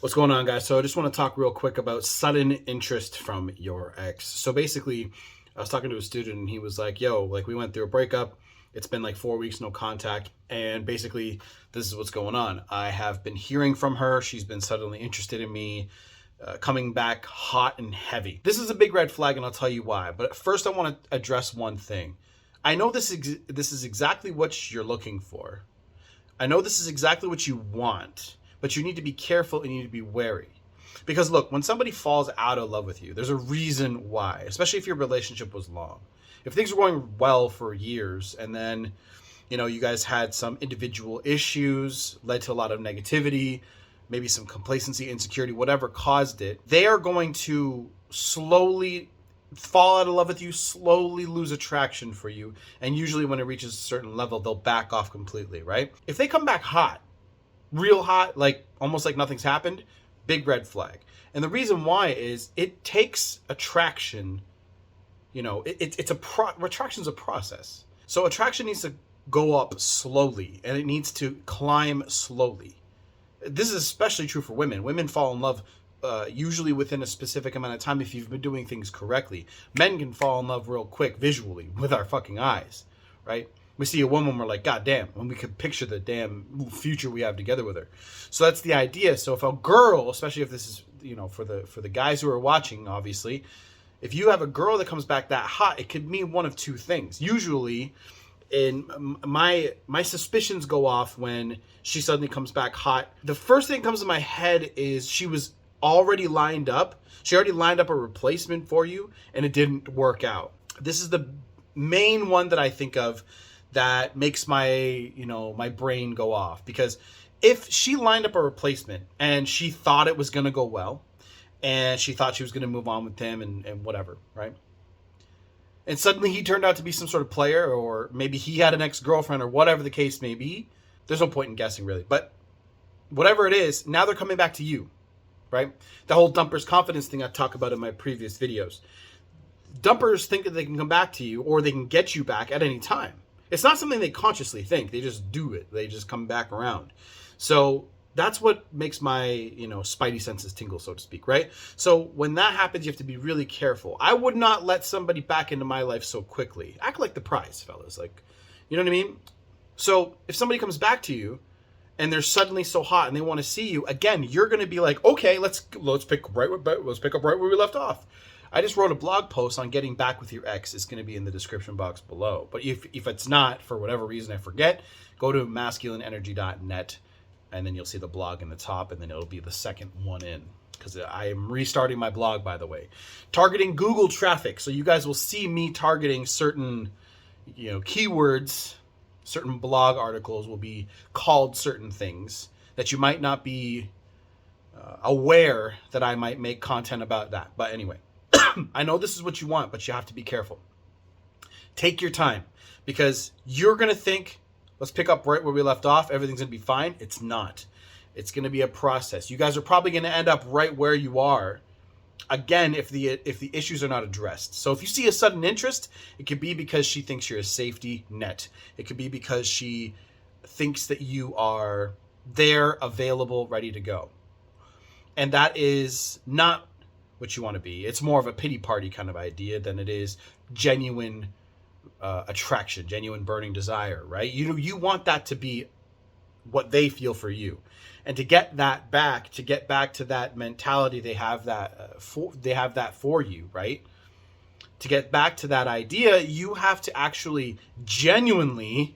What's going on, guys? So I just want to talk real quick about sudden interest from your ex. So basically, I was talking to a student and he was like, yo, like we went through a breakup. It's been like 4 weeks, no contact. And basically, this is what's going on. I have been hearing from her. She's been suddenly interested in me, coming back hot and heavy. This is a big red flag, and I'll tell you why. But first, I want to address one thing. I know this is exactly what you're looking for. I know this is exactly what you want, but you need to be careful and you need to be wary. Because look, when somebody falls out of love with you, there's a reason why, especially if your relationship was long. If things were going well for years and then, you guys had some individual issues, led to a lot of negativity, maybe some complacency, insecurity, whatever caused it, they are going to slowly fall out of love with you, slowly lose attraction for you, and usually when it reaches a certain level, they'll back off completely, right? If they come back hot, real hot, like almost like nothing's happened, big red flag. And the reason why is it takes attraction, attraction's a process. So attraction needs to go up slowly and it needs to climb slowly. This is especially true for women. Women fall in love usually within a specific amount of time if you've been doing things correctly. Men can fall in love real quick visually with our fucking eyes, right? We see a woman, we're like, God damn, when we could picture the damn future we have together with her. So that's the idea. So if a girl, especially if this is, for the guys who are watching, obviously, if you have a girl that comes back that hot, it could mean one of two things. Usually, in my suspicions go off when she suddenly comes back hot. The first thing that comes to my head is she was already lined up. She already lined up a replacement for you and it didn't work out. This is the main one that I think of that makes my brain go off, because if she lined up a replacement and she thought it was going to go well and she thought she was going to move on with him and whatever, right? And suddenly he turned out to be some sort of player, or maybe he had an ex-girlfriend, or whatever the case may be. There's no point in guessing, really. But whatever it is, now they're coming back to you, right? The whole dumpers confidence thing I talk about in my previous videos. Dumpers think that they can come back to you or they can get you back at any time. It's not something they consciously think. They just do it. They just come back around. So that's what makes my, spidey senses tingle, so to speak, right? So when that happens, you have to be really careful. I would not let somebody back into my life so quickly. Act like the prize, fellas. Like, you know what I mean? So if somebody comes back to you and they're suddenly so hot and they want to see you, again, you're going to be like, okay, let's pick up right where we left off. I just wrote a blog post on getting back with your ex. It's going to be in the description box below. But if it's not, for whatever reason I forget, go to masculineenergy.net and then you'll see the blog in the top, and then it'll be the second one in, because I am restarting my blog, by the way. Targeting Google traffic. So you guys will see me targeting certain, keywords. Certain blog articles will be called certain things that you might not be aware that I might make content about that. But anyway, I know this is what you want, but you have to be careful. Take your time, because you're going to think, let's pick up right where we left off, everything's going to be fine. It's not. It's going to be a process. You guys are probably going to end up right where you are, again, if the issues are not addressed. So if you see a sudden interest, it could be because she thinks you're a safety net. It could be because she thinks that you are there, available, ready to go. And that is not what you want to be. It's more of a pity party kind of idea than it is genuine attraction, genuine burning desire, right? You want that to be what they feel for you, and to get that back, to get back to that mentality they have that for you, right? To get back to that idea, you have to actually genuinely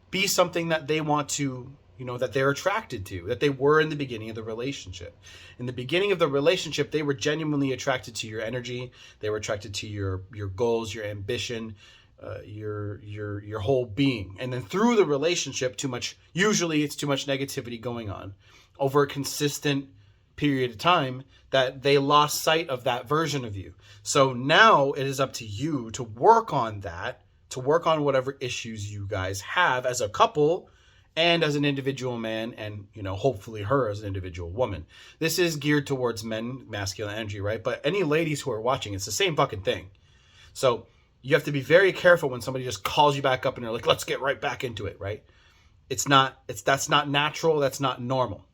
be something that they want to, that they're attracted to, that they were in the beginning of the relationship. In the beginning of the relationship, they were genuinely attracted to your energy. They were attracted to your goals, your ambition, your whole being. And then through the relationship, usually it's too much negativity going on over a consistent period of time, that they lost sight of that version of you. So now it is up to you to work on that, to work on whatever issues you guys have as a couple and as an individual man, and hopefully her as an individual woman. This is geared towards men, masculine energy, right? But any ladies who are watching, it's the same fucking thing. So you have to be very careful when somebody just calls you back up and they're like, let's get right back into it, right? That's not natural. That's not normal.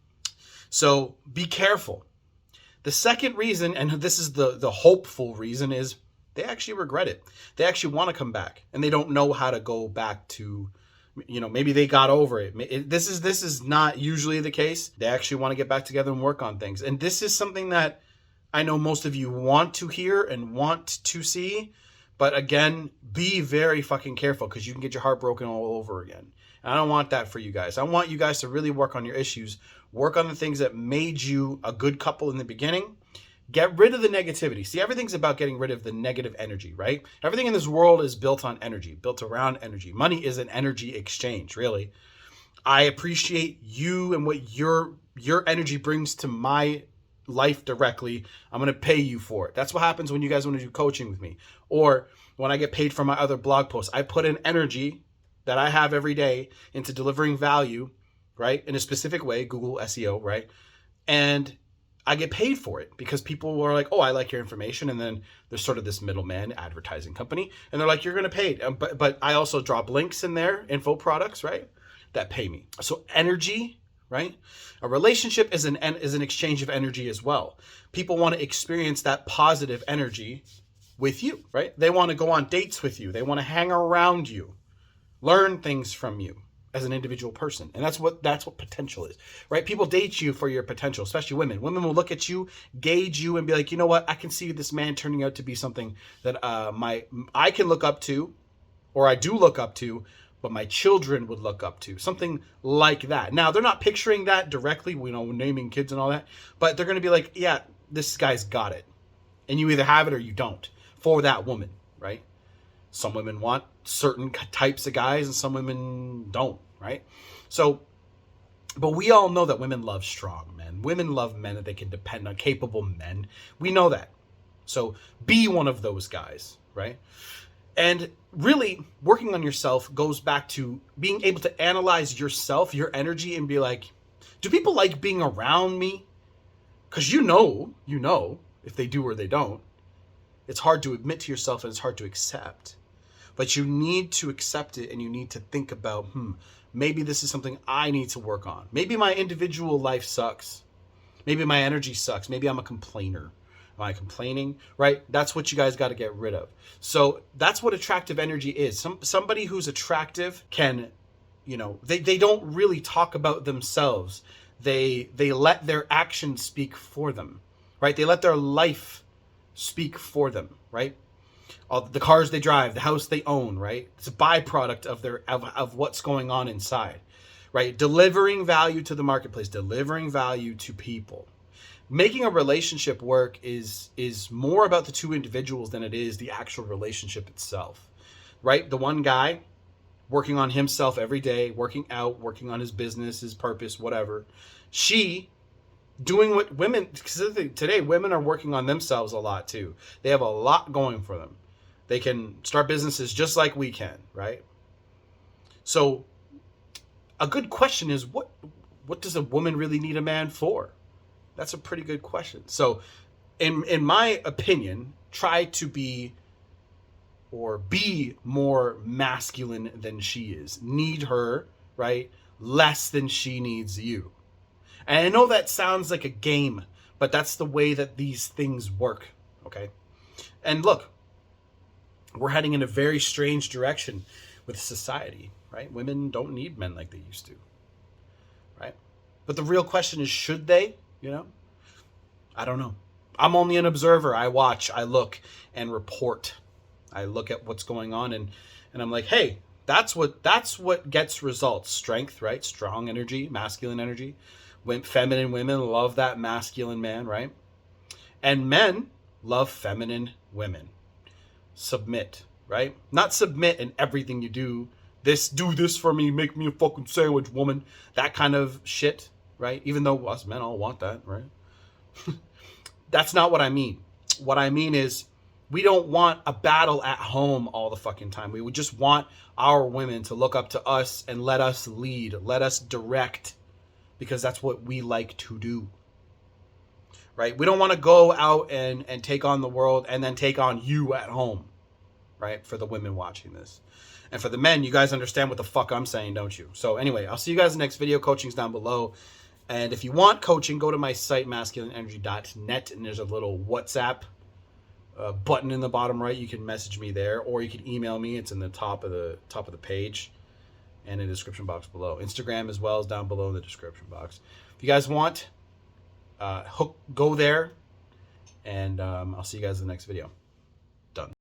So be careful. The second reason, and this is the hopeful reason, is they actually regret it. They actually want to come back, and they don't know how to go back to, maybe they got over it. This is not usually the case. They actually want to get back together and work on things. And this is something that I know most of you want to hear and want to see. But again, be very fucking careful, because you can get your heart broken all over again. And I don't want that for you guys. I want you guys to really work on your issues, work on the things that made you a good couple in the beginning. Get rid of the negativity. See, everything's about getting rid of the negative energy, right? Everything in this world is built on energy, built around energy. Money is an energy exchange, really. I appreciate you and what your energy brings to my life directly. I'm going to pay you for it. That's what happens when you guys want to do coaching with me. Or when I get paid for my other blog posts, I put in energy that I have every day into delivering value, right? In a specific way, Google SEO, right? And I get paid for it because people are like, oh, I like your information. And then there's sort of this middleman advertising company. And they're like, you're going to pay it. But I also drop links in there, info products, right? That pay me. So energy, right? A relationship is an exchange of energy as well. People want to experience that positive energy with you, right? They want to go on dates with you. They want to hang around you, learn things from you as an individual person. And that's what potential is, right? People date you for your potential, especially women. Women will look at you, gauge you, and be like, you know what? I can see this man turning out to be something that I can look up to, or I do look up to, but my children would look up to, something like that. Now, they're not picturing that directly, naming kids and all that, but they're going to be like, yeah, this guy's got it. And you either have it or you don't for that woman, right? Some women want certain types of guys and some women don't, right? So, but we all know that women love strong men. Women love men that they can depend on, capable men. We know that. So be one of those guys, right? And really, working on yourself goes back to being able to analyze yourself, your energy, and be like, do people like being around me? Because you know if they do or they don't. It's hard to admit to yourself and it's hard to accept. But you need to accept it, and you need to think about, maybe this is something I need to work on. Maybe my individual life sucks. Maybe my energy sucks. Maybe I'm a complainer. Am I complaining? Right? That's what you guys got to get rid of. So that's what attractive energy is. Somebody who's attractive can, they don't really talk about themselves. They let their actions speak for them, right? They let their life speak for them, right? All the cars they drive, the house they own, right? It's a byproduct of what's going on inside, right? Delivering value to the marketplace, delivering value to people. Making a relationship work is more about the two individuals than it is the actual relationship itself, right? The one guy working on himself every day, working out, working on his business, his purpose, whatever. She doing what women, because today women are working on themselves a lot too. They have a lot going for them. They can start businesses just like we can, right? So a good question is, what does a woman really need a man for? That's a pretty good question. So in my opinion, try to be more masculine than she is. Need her, right? Less than she needs you. And I know that sounds like a game, but that's the way that these things work, okay? And look, we're heading in a very strange direction with society, right? Women don't need men like they used to, right? But the real question is, should they? I don't know. I'm only an observer. I watch, I look and report. I look at what's going on and I'm like, hey, that's what gets results. Strength, right? Strong energy, masculine energy. Feminine women love that masculine man, right? And men love feminine women. Submit, right? Not submit in everything you do. Do this for me, make me a fucking sandwich, woman. That kind of shit, right? Even though us men all want that, right? That's not what I mean. What I mean is, we don't want a battle at home all the fucking time. We would just want our women to look up to us and let us lead, let us direct, because that's what we like to do, right? We don't want to go out and take on the world and then take on you at home, right? For the women watching this. And for the men, you guys understand what the fuck I'm saying, don't you? So anyway, I'll see you guys in the next video. Coaching's down below. And if you want coaching, go to my site, masculineenergy.net, and there's a little WhatsApp button in the bottom right. You can message me there, or you can email me. It's in the top of the page and in the description box below. Instagram as well is down below in the description box. If you guys want, go there, and I'll see you guys in the next video. Done.